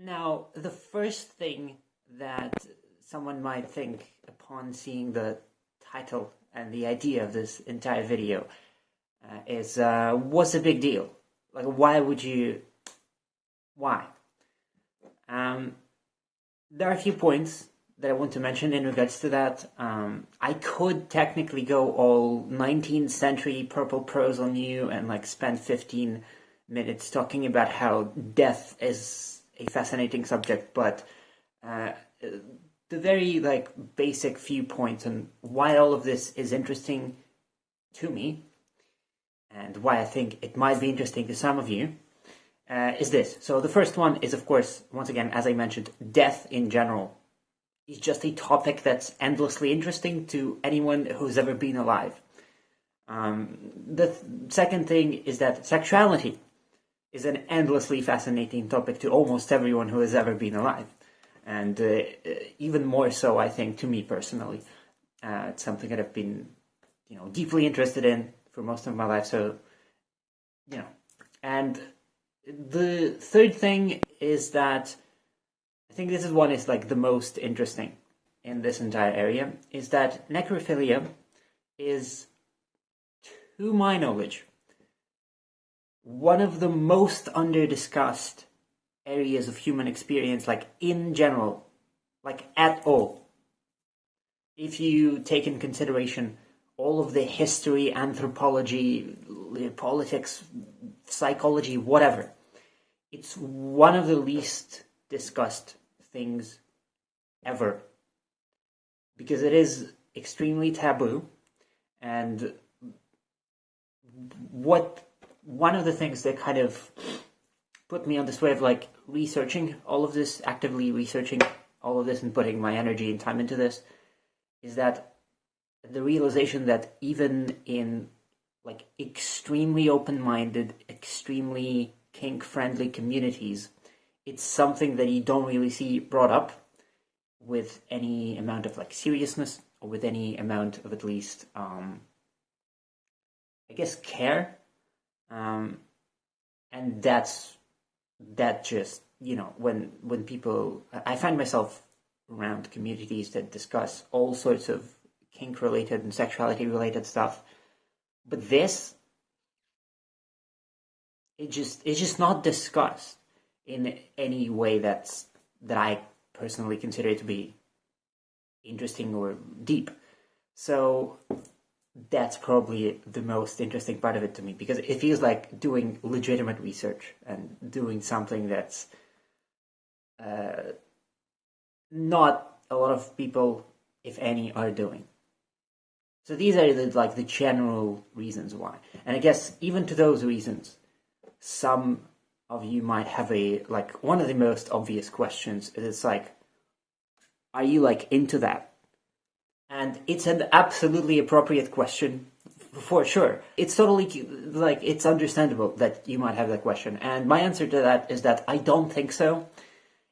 Now, the first thing that someone might think upon seeing the title and the idea of this entire video is, what's the big deal? Like, why? There are a few points that I want to mention in regards to that. I could technically go all 19th century purple prose on you and like spend 15 minutes talking about how death is a fascinating subject, but the very basic few points on why all of this is interesting to me and why I think it might be interesting to some of you is this. So the first one is, of course, once again, as I mentioned, death in general is just a topic that's endlessly interesting to anyone who's ever been alive. The second thing is that sexuality is an endlessly fascinating topic to almost everyone who has ever been alive. And even more so, I think, to me personally. It's something that I've been, deeply interested in for most of my life. So, and the third thing is that I think this is one is the most interesting in this entire area, is that necrophilia is, to my knowledge, one of the most under-discussed areas of human experience, in general, at all. If you take in consideration all of the history, anthropology, politics, psychology, whatever, it's one of the least discussed things ever, because it is extremely taboo. And one of the things that kind of put me on this way of researching all of this, actively researching all of this and putting my energy and time into this, is that the realization that even in extremely open-minded, extremely kink-friendly communities, it's something that you don't really see brought up with any amount of seriousness, or with any amount of at least care. And that just, when people, I find myself around communities that discuss all sorts of kink-related and sexuality-related stuff, but this, it's just not discussed in any way that I personally consider it to be interesting or deep. So that's probably the most interesting part of it to me, because it feels like doing legitimate research and doing something that's not a lot of people, if any, are doing. So these are the general reasons why. And I guess even to those reasons, some of you might have one of the most obvious questions is are you into that? And it's an absolutely appropriate question, for sure. It's totally, it's understandable that you might have that question. And my answer to that is that I don't think so.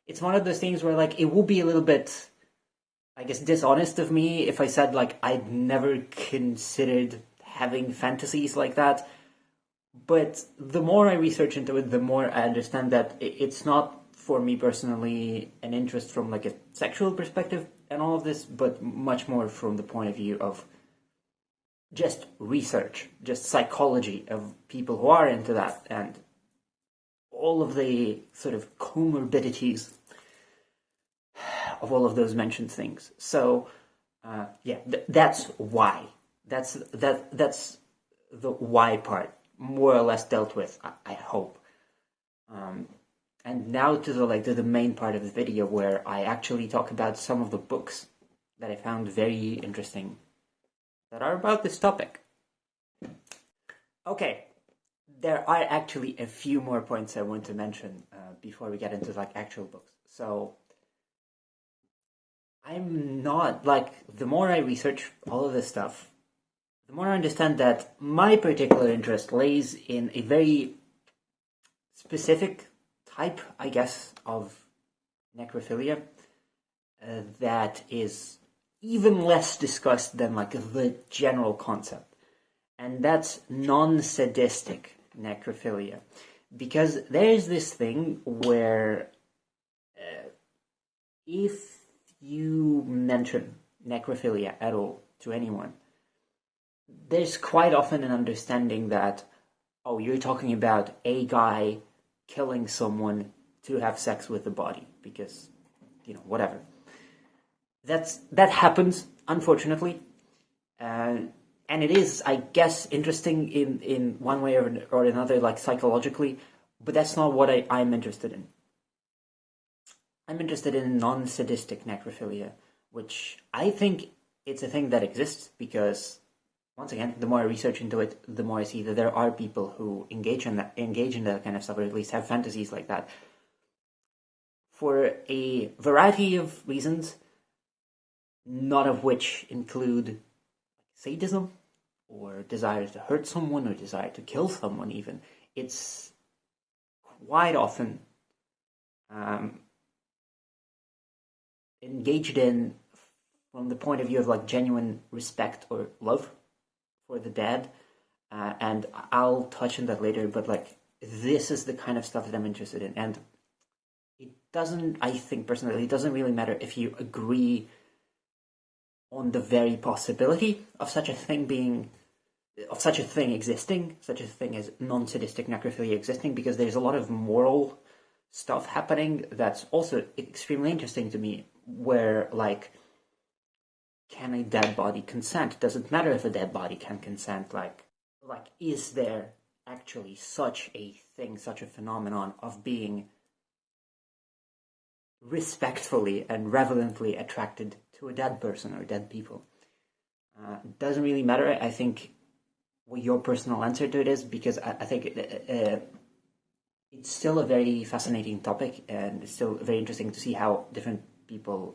It's one of those things where, it would be a little bit, dishonest of me if I said, I'd never considered having fantasies like that. But the more I research into it, the more I understand that it's not, for me personally, an interest from, a sexual perspective and all of this, but much more from the point of view of just research, just psychology of people who are into that, and all of the sort of comorbidities of all of those mentioned things. So, that's why. That's the why part, more or less dealt with, I hope. And now to the main part of the video, where I actually talk about some of the books that I found very interesting that are about this topic. Okay, there are actually a few more points I want to mention before we get into actual books. So I'm not the more I research all of this stuff, the more I understand that my particular interest lays in a very specific type, I guess, of necrophilia that is even less discussed than the general concept, and that's non-sadistic necrophilia. Because there's this thing where if you mention necrophilia at all to anyone, there's quite often an understanding that, oh, you're talking about a guy killing someone to have sex with the body because, whatever. That happens, unfortunately, and it is, I guess, interesting in one way or another, like psychologically, but that's not what I'm interested in. I'm interested in non-sadistic necrophilia, which I think it's a thing that exists because, once again, the more I research into it, the more I see that there are people who engage in that kind of stuff, or at least have fantasies like that, for a variety of reasons, none of which include sadism, or desire to hurt someone, or desire to kill someone even. It's quite often engaged in from the point of view of like genuine respect or love for the dead, and I'll touch on that later, but like this is the kind of stuff that I'm interested in, and it doesn't, I think personally, it doesn't really matter if you agree on the very possibility of such a thing existing, such a thing as non-sadistic necrophilia existing, because there's a lot of moral stuff happening that's also extremely interesting to me, where like, can a dead body consent? Does it matter if a dead body can consent? Like is there actually such a thing, such a phenomenon of being respectfully and reverently attracted to a dead person or dead people? It doesn't really matter, I think, what your personal answer to it is, because I think it's still a very fascinating topic, and it's still very interesting to see how different people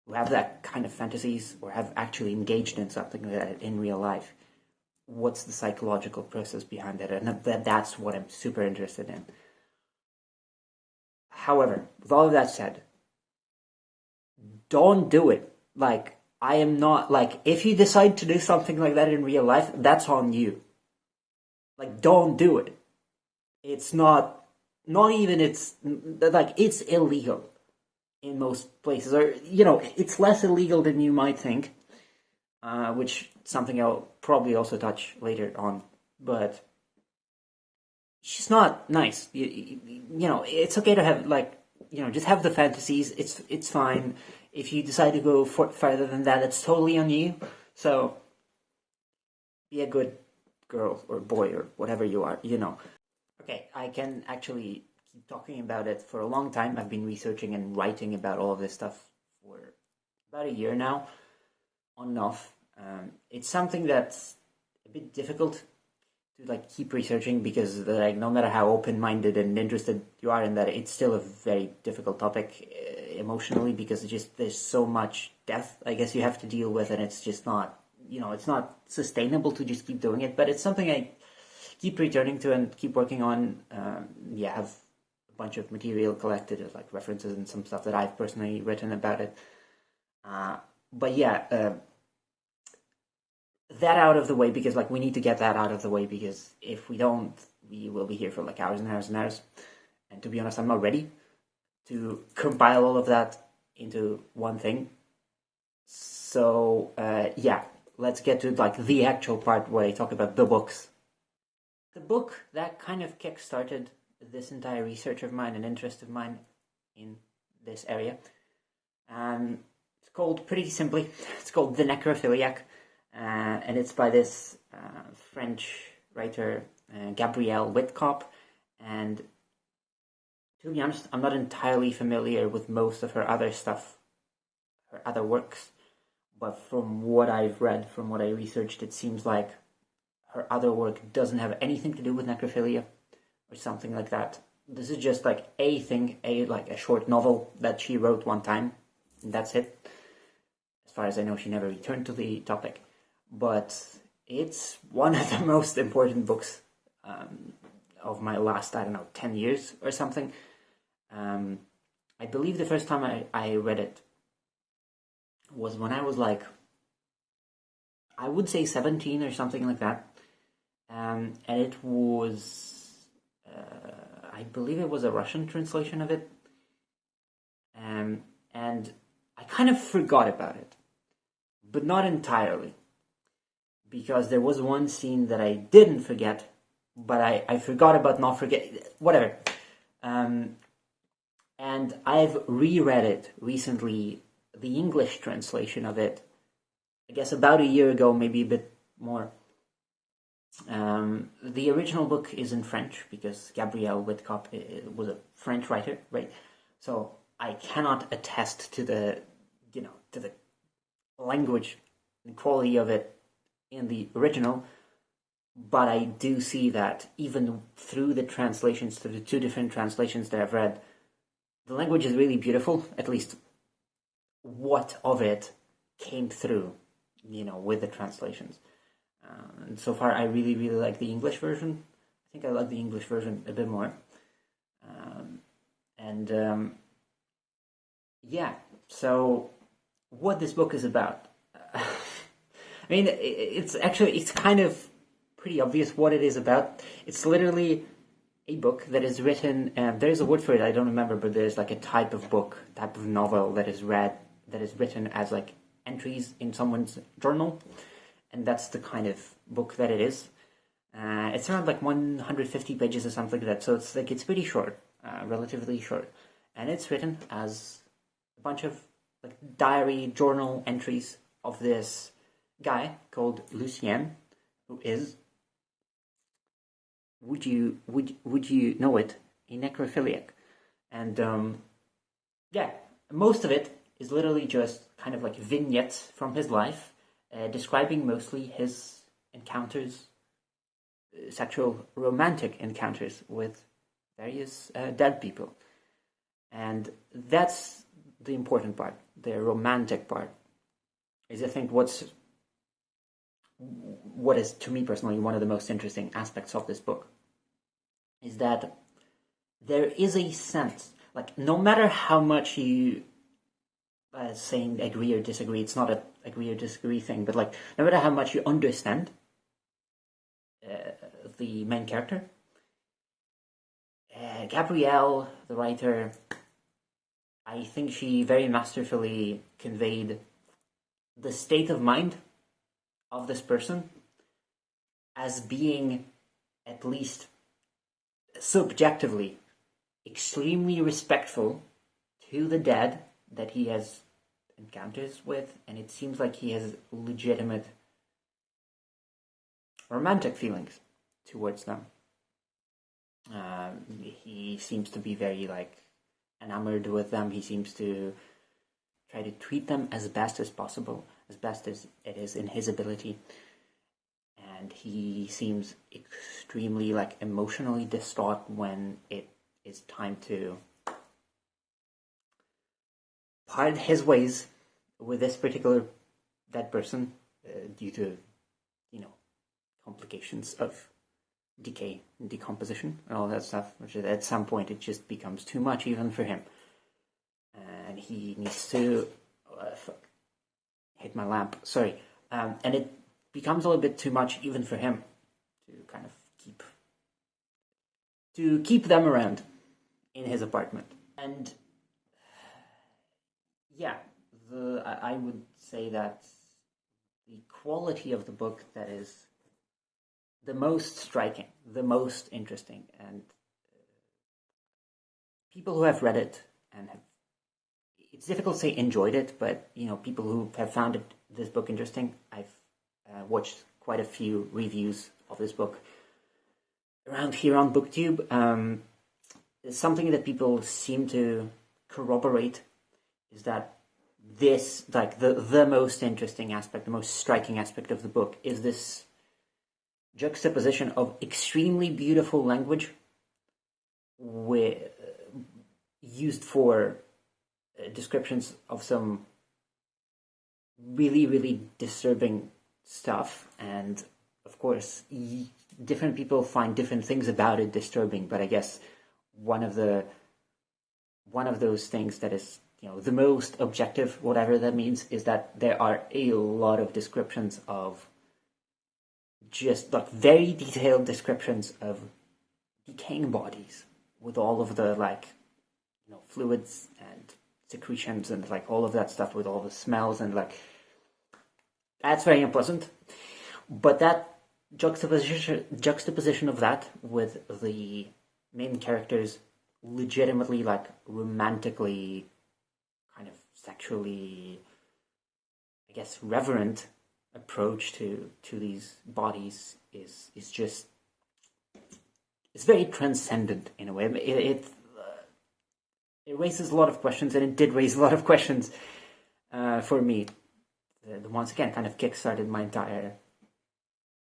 who have that kind of fantasies or have actually engaged in something like that in real life, what's the psychological process behind that, and that's what I'm super interested in. However, with all of that said, don't do it. Like, I am not, like, if you decide to do something like that in real life, that's on you. Like, don't do it. It's not even, it's, like, it's illegal in most places. Or, it's less illegal than you might think, which something I'll probably also touch later on. But it's just not nice. It's okay to have, like, just have the fantasies. It's fine. If you decide to go further than that, it's totally on you. So, be a good girl or boy or whatever you are, Okay, I can actually keep talking about it for a long time. I've been researching and writing about all of this stuff for about a year now, on and off. It's something that's a bit difficult to like keep researching, because like no matter how open-minded and interested you are in that, it's still a very difficult topic emotionally, because there's so much death, I guess, you have to deal with, and it's just not, it's not sustainable to just keep doing it. But it's something I keep returning to and keep working on. I have a bunch of material collected, like references and some stuff that I've personally written about it. That out of the way, because like we need to get that out of the way, because if we don't, we will be here for like hours and hours and hours. And to be honest, I'm not ready to compile all of that into one thing. So let's get to like the actual part where I talk about the books. The book that kind of kick-started this entire research of mine and interest of mine in this area, it's called, pretty simply, it's called The Necrophiliac. And it's by this French writer, Gabrielle Whitcop. And to be honest, I'm not entirely familiar with most of her other stuff, her other works. But from what I've read, from what I researched, it seems like her other work doesn't have anything to do with necrophilia or something like that. This is just like a thing, like a short novel that she wrote one time, and that's it. As far as I know, she never returned to the topic. But it's one of the most important books of my last, 10 years or something. I believe the first time I read it was when I was like, I would say 17 or something like that. And it was, I believe it was a Russian translation of it. and I kind of forgot about it, but not entirely, because there was one scene that I didn't forget, but I forgot about not forgetting, whatever. And I've reread it recently, the English translation of it, I guess about a year ago, maybe a bit more. The original book is in French, because Gabrielle Whitcop was a French writer, right? So I cannot attest to the, to the language and quality of it in the original, but I do see that even through the translations, through the two different translations that I've read, the language is really beautiful, at least what of it came through, with the translations. And so far, I really, really like the English version. I think I like the English version a bit more. Yeah, so what this book is about. I mean, it's kind of pretty obvious what it is about. It's literally a book that is written, there's a word for it, I don't remember, but there's like a type of book, type of novel that is written as like entries in someone's journal, and that's the kind of book that it is. It's around like 150 pages or something like that, so it's pretty short, relatively short, and it's written as a bunch of like diary journal entries of this guy called Lucien, who is, would you know it, a necrophiliac. And yeah, most of it is literally just kind of like vignettes from his life, describing mostly his encounters, sexual romantic encounters with various dead people. And that's the important part, the romantic part, is I think what is, to me personally, one of the most interesting aspects of this book, is that there is a sense, like, no matter how much you saying agree or disagree, it's not a agree or disagree thing, but like, no matter how much you understand the main character, Gabrielle, the writer, I think she very masterfully conveyed the state of mind of this person as being, at least subjectively, extremely respectful to the dead that he has encounters with, and it seems like he has legitimate romantic feelings towards them. He seems to be very enamored with them. He seems to try to treat them as best as possible, as best as it is in his ability. And he seems extremely emotionally distraught when it is time to part his ways with this particular dead person due to, complications of decay and decomposition and all that stuff, which at some point it just becomes too much even for him. And he needs to... hit my lamp, sorry. And it becomes a little bit too much even for him to kind of keep them around in his apartment. And yeah, I would say that the quality of the book that is the most striking, the most interesting, and people who have read it and have, it's difficult to say enjoyed it, but people who have found this book interesting, I've watched quite a few reviews of this book around here on BookTube. Something that people seem to corroborate is that this, the most interesting aspect, the most striking aspect of the book is this juxtaposition of extremely beautiful language used for descriptions of some really, really disturbing stuff. And of course, different people find different things about it disturbing, but I guess one of those things that is the most objective, whatever that means, is that there are a lot of descriptions of just very detailed descriptions of decaying bodies with all of the fluids and secretions and like all of that stuff with all the smells, and like that's very unpleasant. But that juxtaposition of that with the main character's legitimately like romantically kind of sexually, I guess, reverent approach to these bodies is just, it's very transcendent in a way. It raises a lot of questions, and it did raise a lot of questions for me. Once again, kind of kickstarted my entire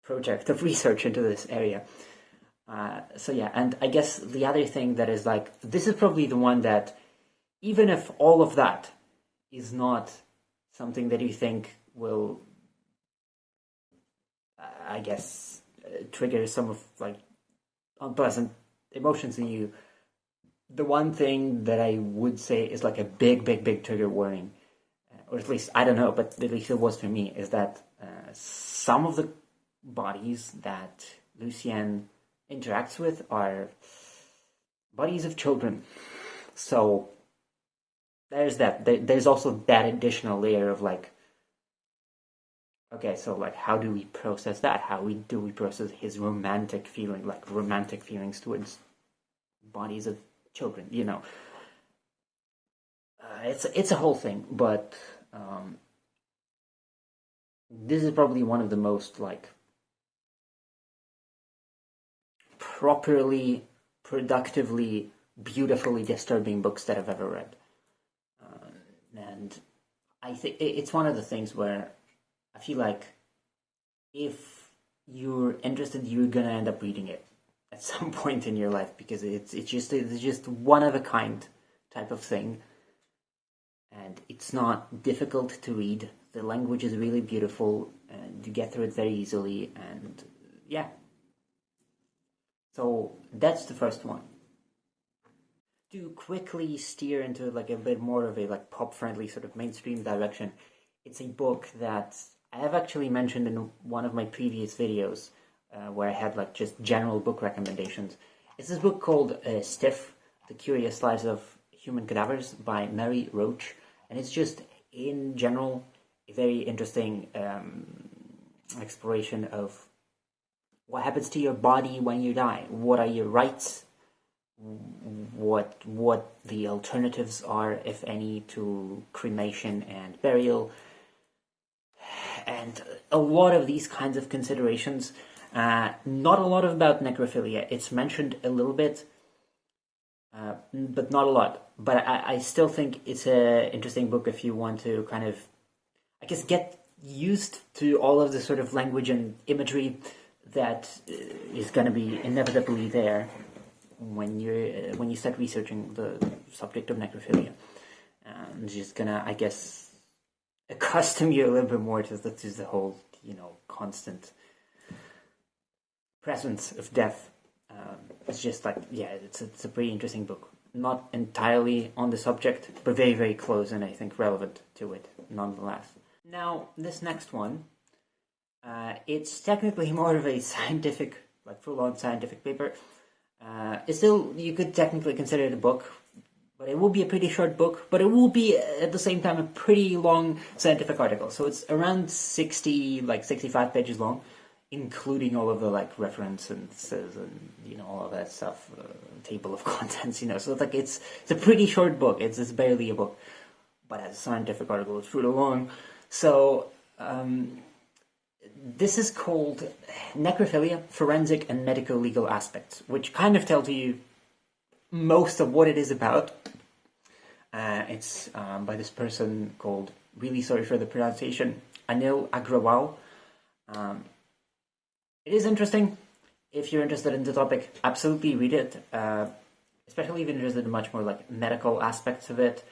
project of research into this area. So yeah, and I guess the other thing that is like, this is probably the one that, even if all of that is not something that you think will, I guess, trigger some of like unpleasant emotions in you, the one thing that I would say is like a big trigger warning, or at least, I don't know, but at least it was for me, is that some of the bodies that Lucien interacts with are bodies of children. So there's that. There's also that additional layer of like, okay, so like, how do we process that? Do we process his romantic feelings towards bodies of children? You know, it's a whole thing. But this is probably one of the most like properly, productively, beautifully disturbing books that I've ever read. And I think it's one of the things where I feel like if you're interested, you're gonna end up reading it at some point in your life, because it's just one of a kind type of thing, and it's not difficult to read. The language is really beautiful, and you get through it very easily, and yeah. So that's the first one. To quickly steer into like a bit more of a like pop-friendly sort of mainstream direction, it's a book that I have actually mentioned in one of my previous videos, where I had like just general book recommendations. It's this book called Stiff: The Curious Lives of Human Cadavers by Mary Roach, and it's just, in general, a very interesting exploration of what happens to your body when you die. What are your rights? What the alternatives are, if any, to cremation and burial, and a lot of these kinds of considerations. Not a lot about necrophilia. It's mentioned a little bit, but not a lot. But I still think it's an interesting book if you want to kind of, I guess, get used to all of the sort of language and imagery that is going to be inevitably there when you start researching the subject of necrophilia. It's just gonna, I guess, accustom you a little bit more to the whole, constant presence of death. It's just like, yeah, it's a pretty interesting book. Not entirely on the subject, but very, very close, and I think relevant to it nonetheless. Now, this next one, it's technically more of a scientific, like full-on scientific paper. It's still, you could technically consider it a book, but it will be a pretty short book, but it will be at the same time a pretty long scientific article. So it's around 65 pages long, including all of the like references and all of that stuff, table of contents, so it's like it's a pretty short book. It's barely a book, but as a scientific article, it's pretty long. So this is called Necrophilia, Forensic and Medical Legal Aspects, which kind of tells you most of what it is about. It's by this person called, really sorry for the pronunciation, Anil Agrawal. It is interesting. If you're interested in the topic, absolutely read it, especially if you're interested in much more like medical aspects of it,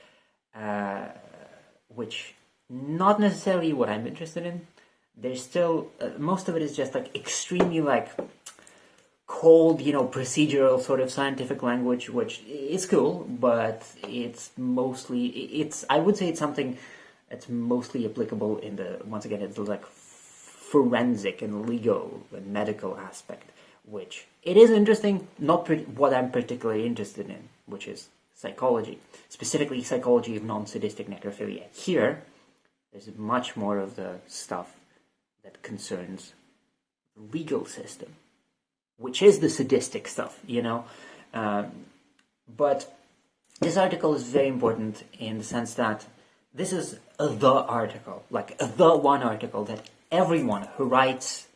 which not necessarily what I'm interested in. There's still, most of it is just like extremely like cold, procedural sort of scientific language, which is cool, but it's mostly, I would say it's something that's mostly applicable in the, once again, it's like forensic and legal and medical aspect, which it is interesting, not what I'm particularly interested in, which is psychology, specifically psychology of non-sadistic necrophilia. Here, there's much more of the stuff that concerns the legal system, which is the sadistic stuff, you know. But this article is very important in the sense that this is the article, like the one article that everyone who writes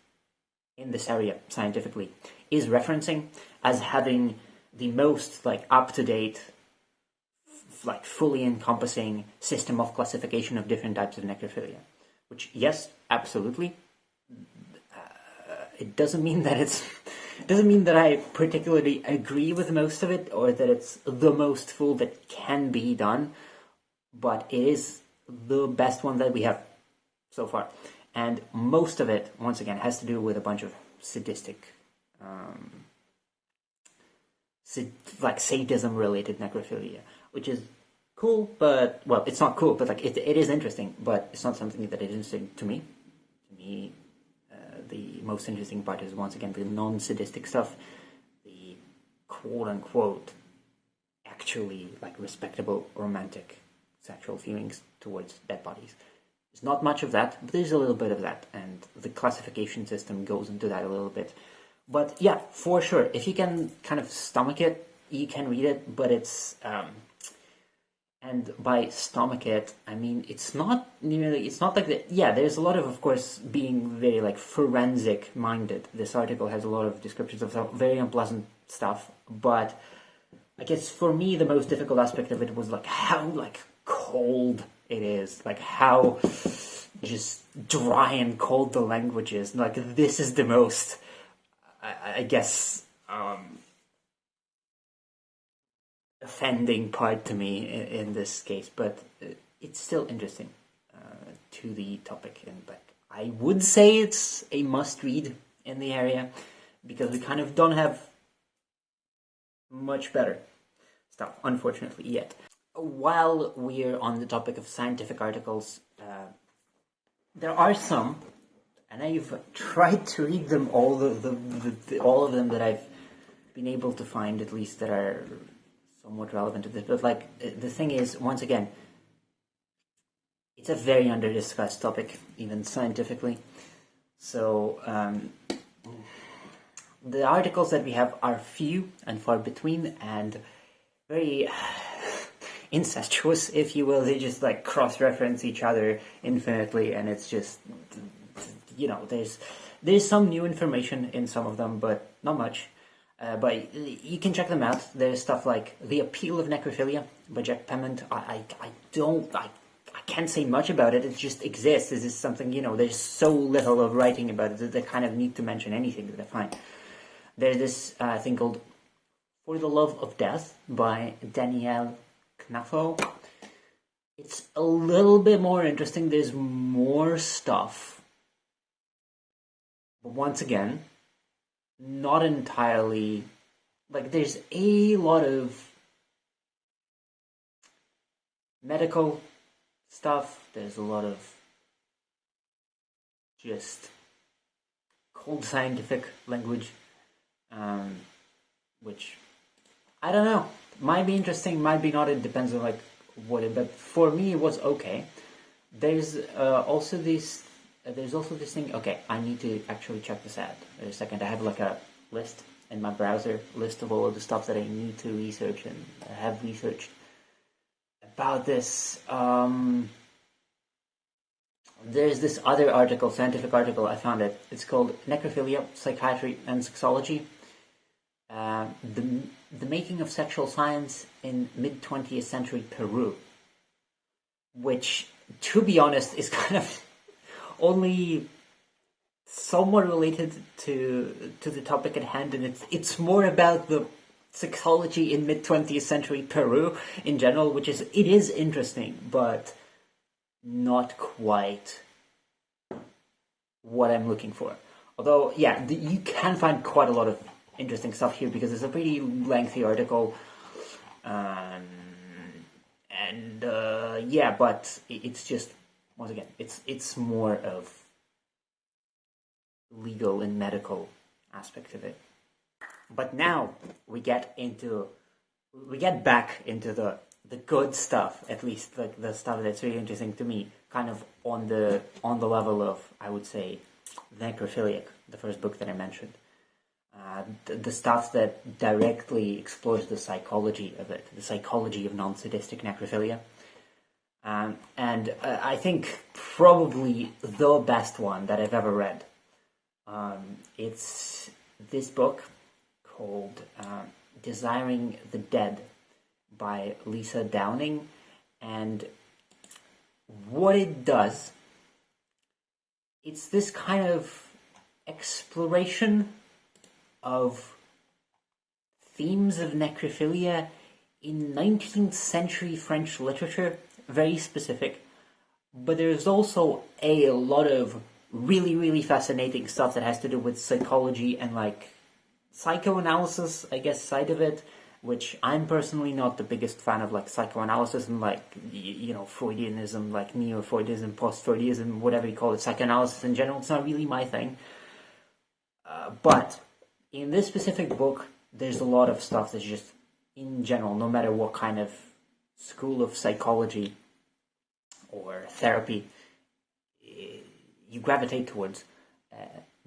in this area scientifically is referencing as having the most like up-to-date, like fully encompassing system of classification of different types of necrophilia. Which, yes, absolutely. It doesn't mean that I particularly agree with most of it, or that it's the most full that can be done, but it is the best one that we have so far. And most of it, once again, has to do with a bunch of sadistic, like sadism-related necrophilia, which is cool, but, well, it's not cool, but like it is interesting, but it's not something that is interesting to me. To me, the most interesting part is, once again, the non-sadistic stuff, the quote-unquote actually like respectable romantic sexual feelings towards dead bodies. There's not much of that, but there's a little bit of that, and the classification system goes into that a little bit. But yeah, for sure, if you can kind of stomach it, you can read it, but it's and by stomach it, I mean, it's not like that. Yeah, there's a lot of course, being very like forensic minded. This article has a lot of descriptions of very unpleasant stuff, but I guess for me, the most difficult aspect of it was like how like cold it is, like how just dry and cold the language is. Like, this is the most, I guess, offending part to me in this case, but it's still interesting to the topic, and like I would say it's a must-read in the area, because we kind of don't have much better stuff, unfortunately, yet. While we're on the topic of scientific articles, there are some, and I've tried to read them all of them that I've been able to find, at least, that are somewhat relevant to this. But like, the thing is, once again, it's a very under-discussed topic, even scientifically. So the articles that we have are few and far between, and very incestuous, if you will. They just like cross-reference each other infinitely, and it's just, you know, there's some new information in some of them, but not much. But you can check them out. There's stuff like The Appeal of Necrophilia by Jack Pemmond. I can't say much about it. It just exists. This is something, you know, there's so little of writing about it that they kind of need to mention anything that I find. There's this thing called For the Love of Death by 𝓫𝓚𝓚. It's a little bit more interesting. There's more stuff. But once again, not entirely, like, there's a lot of medical stuff, there's a lot of just cold scientific language, which, I don't know, might be interesting, might be not, it depends on like what it, but for me it was okay. There's also this thing. Okay, I need to actually check this out. Wait a second. I have like a list in my browser, list of all of the stuff that I need to research and have researched about this. There's this other article, scientific article, I found it. It's called Necrophilia, Psychiatry and Sexology. The Making of Sexual Science in Mid-20th Century Peru. Which, to be honest, is kind of only somewhat related to the topic at hand, and it's more about the sexology in mid-20th century Peru in general, which is, it is interesting, but not quite what I'm looking for. Although, yeah, you can find quite a lot of interesting stuff here, because it's a pretty lengthy article, yeah, but it's just, once again, it's more of legal and medical aspect of it. But now we get into we get back into the good stuff, at least like the stuff that's really interesting to me, kind of on the level of, I would say, Necrophiliac, the first book that I mentioned. The stuff that directly explores the psychology of it, the psychology of non-sadistic necrophilia. And I think probably the best one that I've ever read. It's this book called Desiring the Dead by 𝓫𝓫'𝓼. And what it does, it's this kind of exploration of themes of necrophilia in 19th century French literature, very specific, but there's also a lot of really, really fascinating stuff that has to do with psychology and like psychoanalysis, I guess, side of it, which I'm personally not the biggest fan of, like psychoanalysis and like, you know, Freudianism, like neo-Freudism, post-Freudism, whatever you call it, psychoanalysis in general. It's not really my thing. But in this specific book, there's a lot of stuff that's just, in general, no matter what kind of school of psychology or therapy you gravitate towards,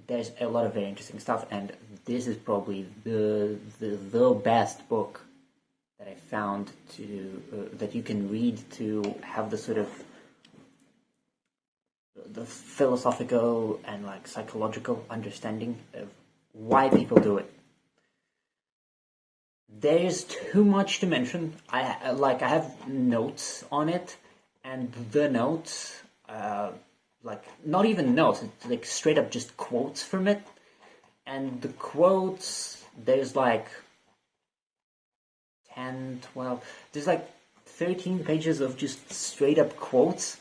there's a lot of very interesting stuff, and this is probably the best book that I found to that you can read to have the sort of the philosophical and like psychological understanding of why people do it. There's too much to mention. I have notes on it, and the notes, like not even notes, it's like straight up just quotes from it. And the quotes, there's like 10, 12, there's like 13 pages of just straight up quotes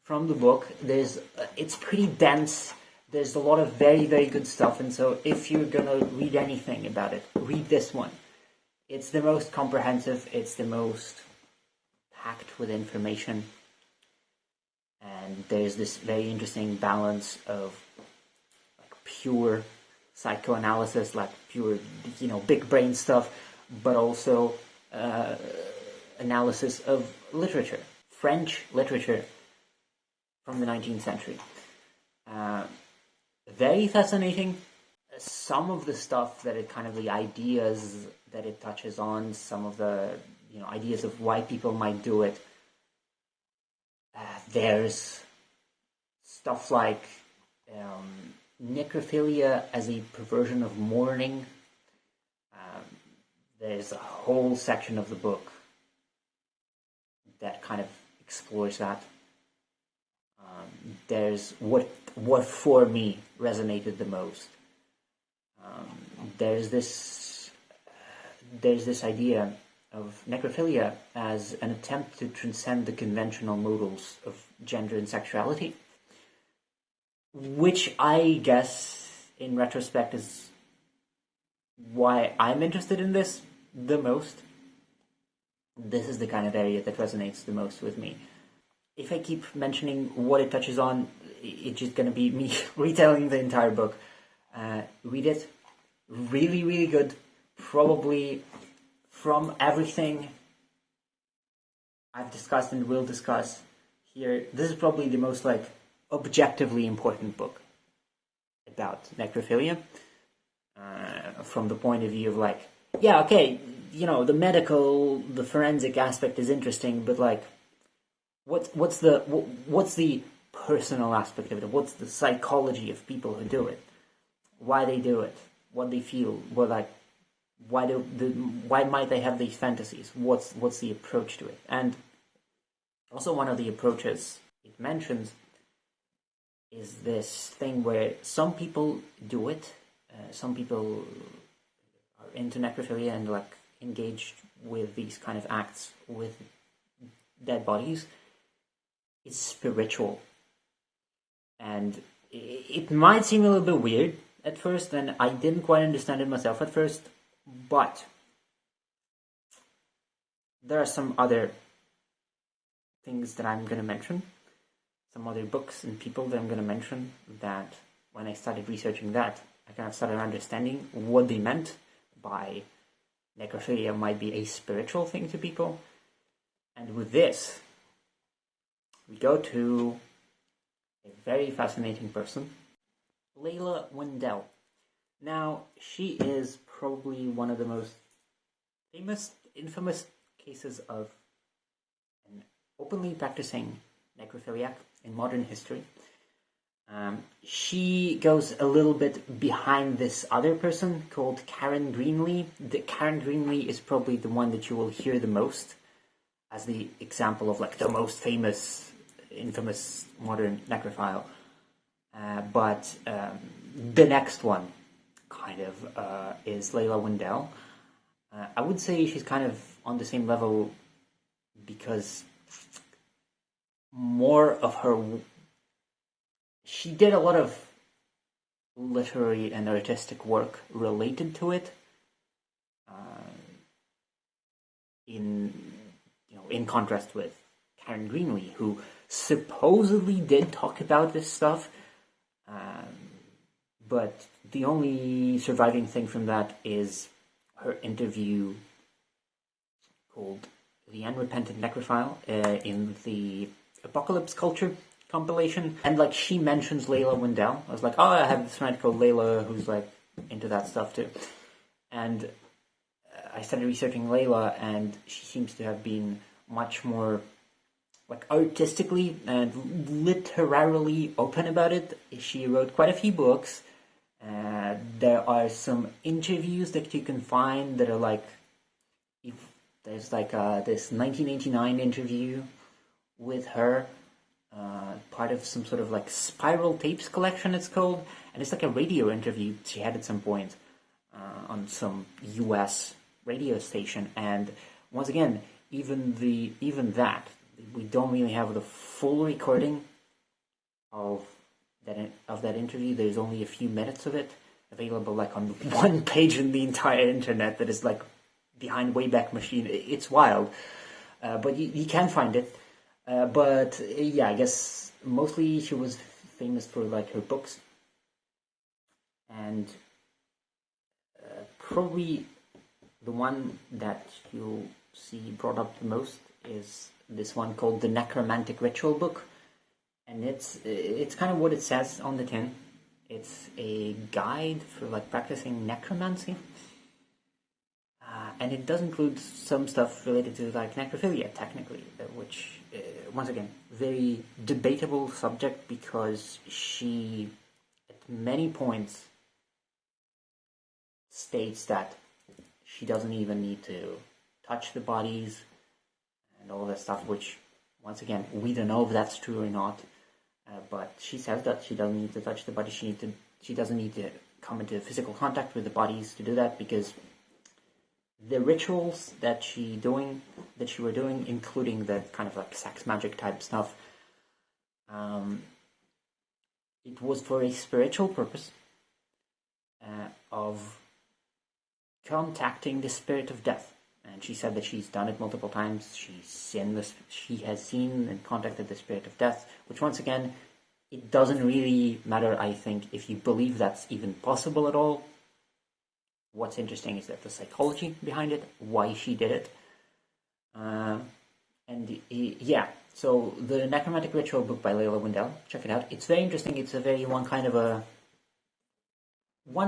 from the book. It's pretty dense. There's a lot of very, very good stuff, and so if you're gonna read anything about it, read this one. It's the most comprehensive, it's the most packed with information, and there's this very interesting balance of like pure psychoanalysis, like pure, you know, big brain stuff, but also analysis of literature, French literature from the 19th century. Very fascinating. Some of the stuff that it kind of, the ideas that it touches on, some of the, you know, ideas of why people might do it. There's stuff like necrophilia as a perversion of mourning. There's a whole section of the book that kind of explores that. There's what for me resonated the most. There's this idea of necrophilia as an attempt to transcend the conventional modals of gender and sexuality, which I guess, in retrospect, is why I'm interested in this the most. This is the kind of area that resonates the most with me. If I keep mentioning what it touches on, it's just going to be me retelling the entire book. Read it. Really, really good. Probably from everything I've discussed and will discuss here, this is probably the most like objectively important book about necrophilia. From the point of view of like, yeah, okay, you know, the medical, the forensic aspect is interesting, but like, what's the personal aspect of it? What's the psychology of people who do it? Why they do it? What they feel? What like? Why might they have these fantasies? What's the approach to it? And also one of the approaches it mentions is this thing where some people do it. Some people are into necrophilia and like engaged with these kind of acts with dead bodies. It's spiritual, and it might seem a little bit weird at first, and I didn't quite understand it myself at first, but there are some other things that I'm going to mention, some other books and people that I'm going to mention, that when I started researching that, I kind of started understanding what they meant by necrophilia might be a spiritual thing to people. And with this, we go to a very fascinating person, 𝓫𝓚𝓬𝓼. Now, she is probably one of the most infamous cases of an openly practicing necrophiliac in modern history. She goes a little bit behind this other person called Karen Greenlee. Karen Greenlee is probably the one that you will hear the most as the example of like the most infamous modern necrophile. But the next one kind of is 𝓫𝓚𝓬𝓼. I would say she's kind of on the same level because more of her... She did a lot of literary and artistic work related to it, in contrast with Karen Greenlee, who supposedly did talk about this stuff, but the only surviving thing from that is her interview called The Unrepentant Necrophile in the Apocalypse Culture compilation. And like she mentions 𝓫𝓚𝓬𝓼. I was like, oh, I have this friend called Layla who's like into that stuff too. And I started researching Layla, and she seems to have been much more like artistically and literarily open about it. She wrote quite a few books. There are some interviews that you can find that are like, there's like this 1989 interview with her, part of some sort of like spiral tapes collection it's called, and it's like a radio interview she had at some point on some US radio station. And once again, even that, we don't really have the full recording of that interview. There's only a few minutes of it available, like on one page in the entire internet that is like behind Wayback Machine. It's wild, but you can find it. But yeah, I guess mostly she was famous for like her books, and probably the one that you'll see brought up the most is this one called the Necromantic Ritual Book. And it's kind of what it says on the tin. It's a guide for like practicing necromancy, and it does include some stuff related to like necrophilia, technically, which once again, very debatable subject, because she at many points states that she doesn't even need to touch the bodies and all that stuff, which once again, we don't know if that's true or not. But she says that she doesn't need to touch the body. She doesn't need to come into physical contact with the bodies to do that, because the rituals that she were doing, including the kind of like sex magic type stuff, it was for a spiritual purpose of contacting the spirit of death. And she said that she's done it multiple times. She has seen and contacted the spirit of death, which once again, it doesn't really matter, I think, if you believe that's even possible at all. What's interesting is that the psychology behind it, why she did it. Yeah, so the Necromantic Ritual Book by 𝓫𝓚𝓬𝓼, check it out. It's very interesting. It's a very one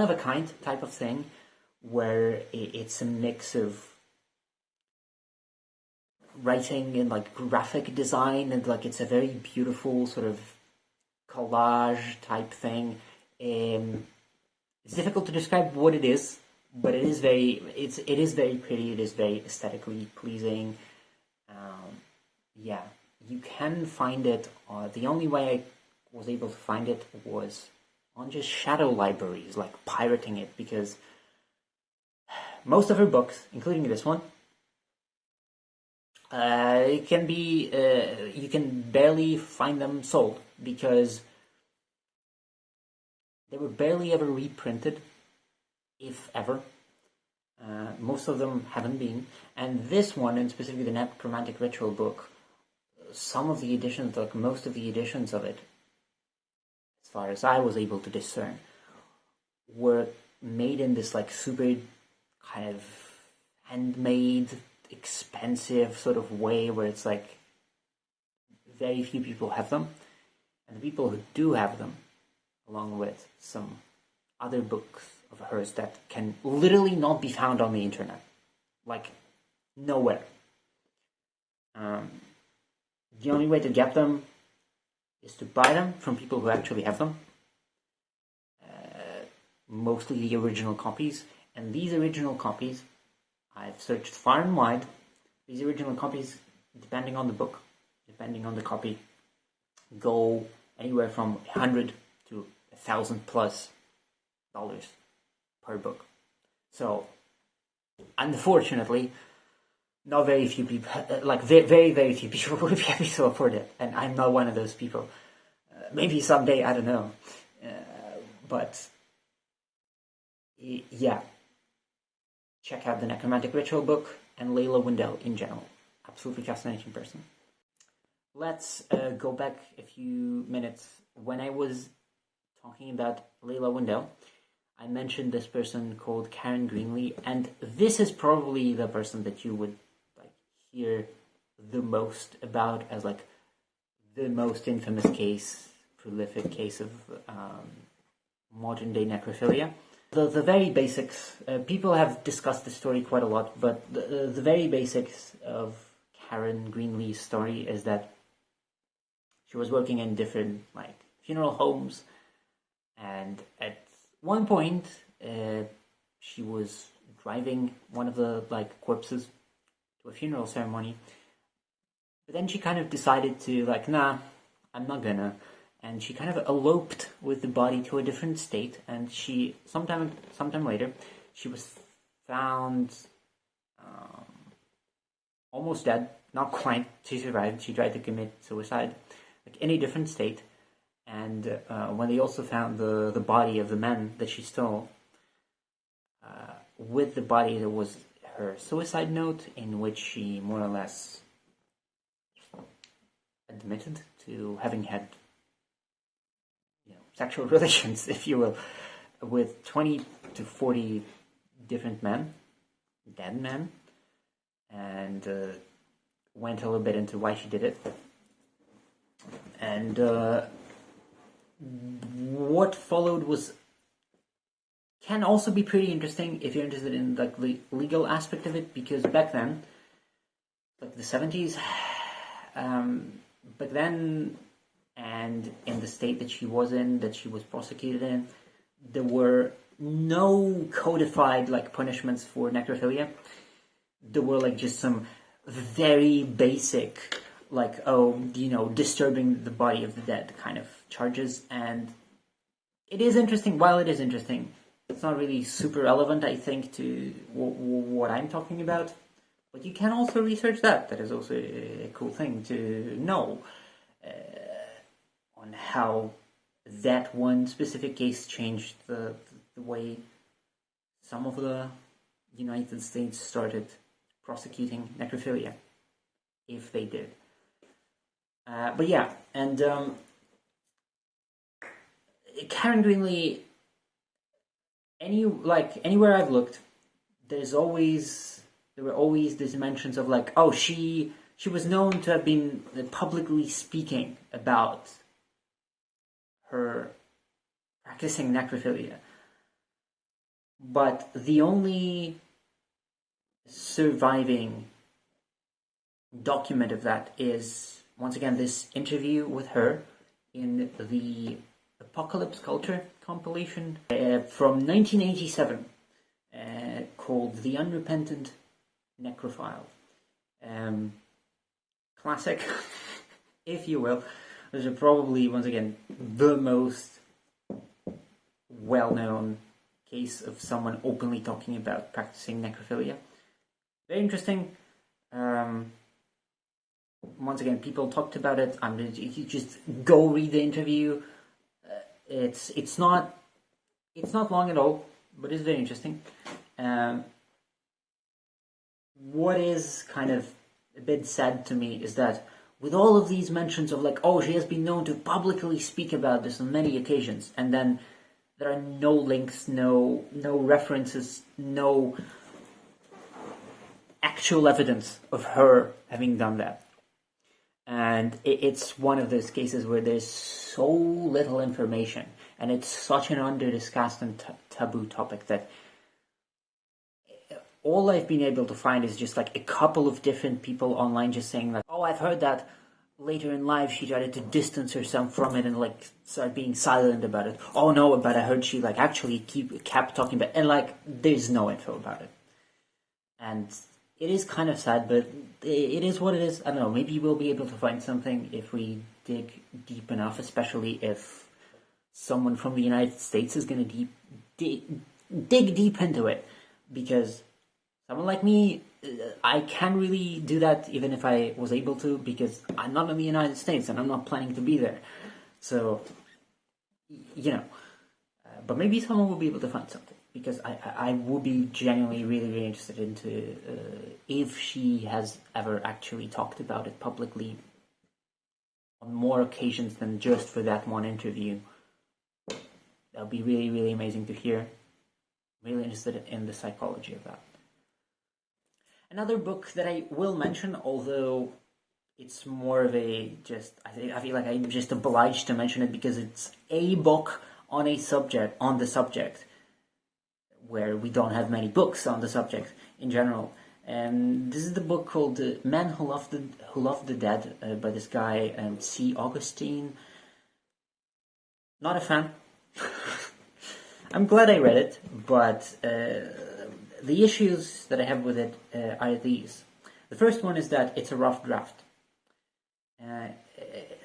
of a kind type of thing, where it's a mix of writing and like graphic design, and like it's a very beautiful sort of collage type thing. It's difficult to describe what it is, but it is very pretty. It is very aesthetically pleasing. Yeah, you can find it. The only way I was able to find it was on just shadow libraries, like pirating it, because most of her books, including this one, it can be you can barely find them sold, because they were barely ever reprinted, if ever. Most of them haven't been. And this one, and specifically the Necromantic Ritual Book, some of the editions, like most of the editions of it, as far as I was able to discern, were made in this like super kind of handmade, expensive sort of way where it's like very few people have them, and the people who do have them, along with some other books of hers that can literally not be found on the internet, like nowhere. The only way to get them is to buy them from people who actually have them, mostly the original copies. And these original copies, I've searched far and wide. These original copies, depending on the book, depending on the copy, go anywhere from $100 to $1,000+ per book. So, unfortunately, not very few people, like very, very few people would be able to afford it. And I'm not one of those people. Maybe someday, I don't know. But, yeah. Check out the Necromantic Ritual book and 𝓫𝓚 in general. Absolutely fascinating person. Let's go back a few minutes. When I was talking about 𝓫𝓚, I mentioned this person called Karen Greenlee, and this is probably the person that you would like hear the most about as like the most infamous case, prolific case of modern day necrophilia. The very basics, people have discussed this story quite a lot, but the very basics of Karen Greenlee's story is that she was working in different like funeral homes, and at one point she was driving one of the like corpses to a funeral ceremony, but then she kind of decided to like, nah, I'm not gonna. And she kind of eloped with the body to a different state, and she sometime later she was found almost dead, not quite. She survived. She tried to commit suicide, like in a different state. And when they also found the body of the man that she stole, with the body there was her suicide note, in which she more or less admitted to having had sexual relations, if you will, with 20 to 40 different men, dead men, and went a little bit into why she did it. And what followed can also be pretty interesting if you're interested in like the legal aspect of it, because back then, like the 70s, back then, and in the state that she was in, that she was prosecuted in, there were no codified like punishments for necrophilia. There were like just some very basic, like, disturbing the body of the dead kind of charges. And it is interesting. While it is interesting, it's not really super relevant, I think, to what I'm talking about. But you can also research that. That is also a cool thing to know. On how that one specific case changed the way some of the United States started prosecuting necrophilia, if they did. But yeah, and Karen Greenlee, anywhere I've looked, there were always these mentions of like, oh, she was known to have been publicly speaking about her practicing necrophilia. But the only surviving document of that is, once again, this interview with her in the Apocalypse Culture compilation from 1987 called The Unrepentant Necrophile. Classic, if you will. Those are probably, once again, the most well-known case of someone openly talking about practicing necrophilia. Very interesting. Once again, people talked about it. You just go read the interview. It's not long at all, but it's very interesting. What is kind of a bit sad to me is that with all of these mentions of like, oh, she has been known to publicly speak about this on many occasions, and then there are no links, no references, no actual evidence of her having done that. And it's one of those cases where there's so little information, and it's such an under-discussed and taboo topic that all I've been able to find is just like a couple of different people online just saying like, oh, I've heard that later in life she tried to distance herself from it and like start being silent about it. Oh no, but I heard she like actually kept talking about it. And like there's no info about it. And it is kind of sad, but it is what it is. I don't know, maybe we'll be able to find something if we dig deep enough, especially if someone from the United States is going to dig deep into it. Because someone like me, I can't really do that even if I was able to, because I'm not in the United States and I'm not planning to be there. So, you know, but maybe someone will be able to find something, because I would be genuinely really interested into if she has ever actually talked about it publicly on more occasions than just for that one interview. That would be really amazing to hear. Really interested in the psychology of that. Another book that I will mention, although it's more of a I feel like I'm just obliged to mention it because it's a book on the subject, where we don't have many books on the subject in general. And this is the book called Men Who Loved the Dead by this guy, 𝓫𝓚. Not a fan. I'm glad I read it, but the issues that I have with it are these. The first one is that it's a rough draft.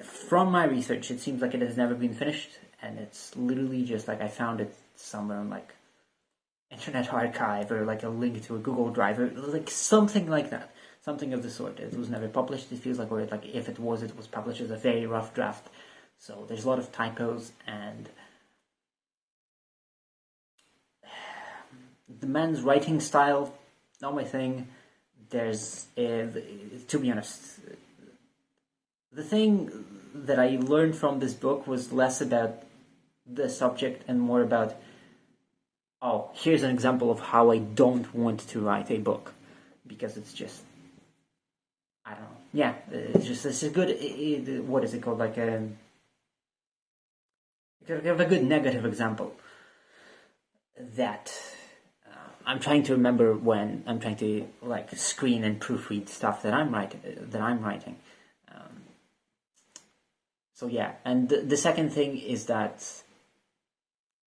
From my research, it seems like it has never been finished, and it's literally just like I found it somewhere on like Internet Archive or like a link to a Google Drive or like something like that, something of the sort. It was never published. It feels like, or like if it was published as a very rough draft. So there's a lot of typos, and the man's writing style, not my thing. There's, to be honest, the thing that I learned from this book was less about the subject and more about, oh, here's an example of how I don't want to write a book, because it's just, I don't know. Yeah, it's a good, what is it called? Like a good negative example that I'm trying to remember when I'm trying to like screen and proofread stuff that I'm writing. So yeah, and the second thing is that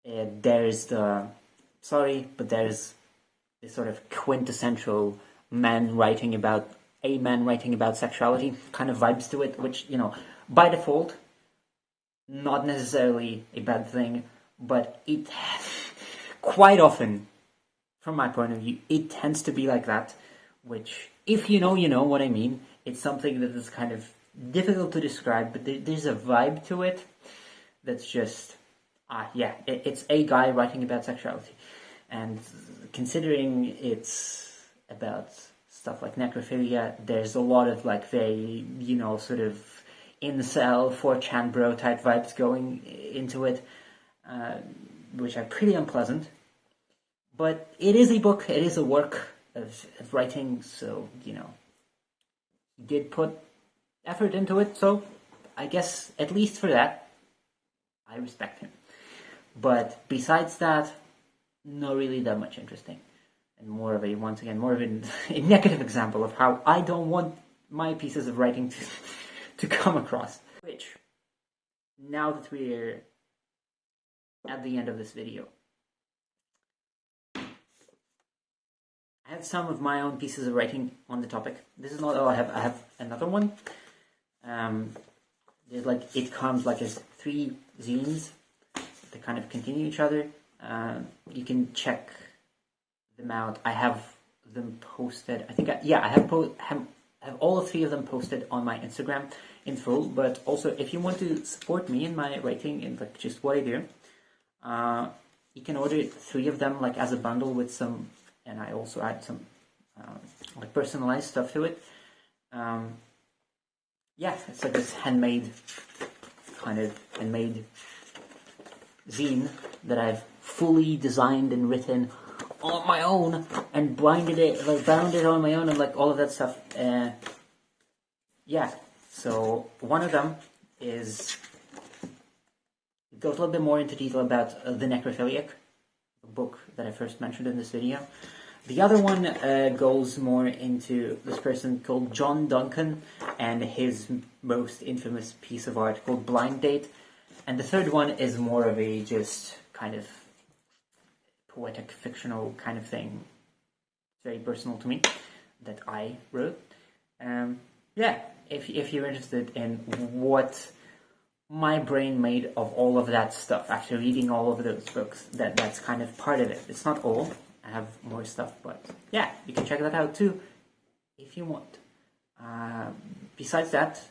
there's this sort of quintessential man writing about sexuality kind of vibes to it, which, you know, by default, not necessarily a bad thing, but it quite often, from my point of view, it tends to be like that, which, if you know what I mean. It's something that is kind of difficult to describe, but there's a vibe to it that's just, it's a guy writing about sexuality. And considering it's about stuff like necrophilia, there's a lot of like very, you know, sort of incel, 4chan bro type vibes going into it, which are pretty unpleasant. But it is a book, it is a work of writing, so, you know, he did put effort into it, so I guess at least for that, I respect him. But besides that, not really that much interesting. And more of a negative example of how I don't want my pieces of writing to come across. Which, now that we're at the end of this video, I have some of my own pieces of writing on the topic. This is not all I have. I have another one. There's like, it comes like as 3 zines that kind of continue each other. You can check them out. I have them posted. I think I have all 3 of them posted on my Instagram in full. But also, if you want to support me in my writing and like just what I do, you can order 3 of them like as a bundle with some. And I also add some like personalized stuff to it. It's like this handmade zine that I've fully designed and written on my own. and blinded it, like bound it on my own and like all of that stuff. Yeah, so one of them is, it goes a little bit more into detail about the necrophiliac, the book that I first mentioned in this video. The other one goes more into this person called John Duncan and his most infamous piece of art called Blind Date. And the third one is more of a just kind of poetic, fictional kind of thing. It's very personal to me that I wrote. Yeah, if you're interested in what my brain made of all of that stuff after reading all of those books, that's kind of part of it. It's not all. I have more stuff, but yeah, you can check that out too if you want. Besides that,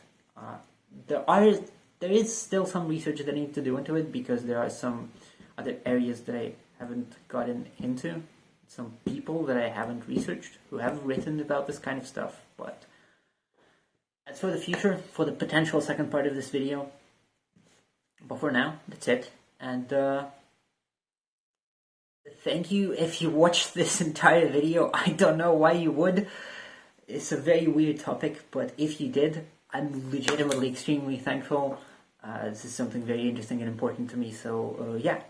there is still some research that I need to do into it, because there are some other areas that I haven't gotten into, some people that I haven't researched who have written about this kind of stuff, but that's for the future, for the potential second part of this video. But for now, that's it, and thank you if you watched this entire video. I don't know why you would. It's a very weird topic, but if you did, I'm legitimately extremely thankful. This is something very interesting and important to me, so yeah.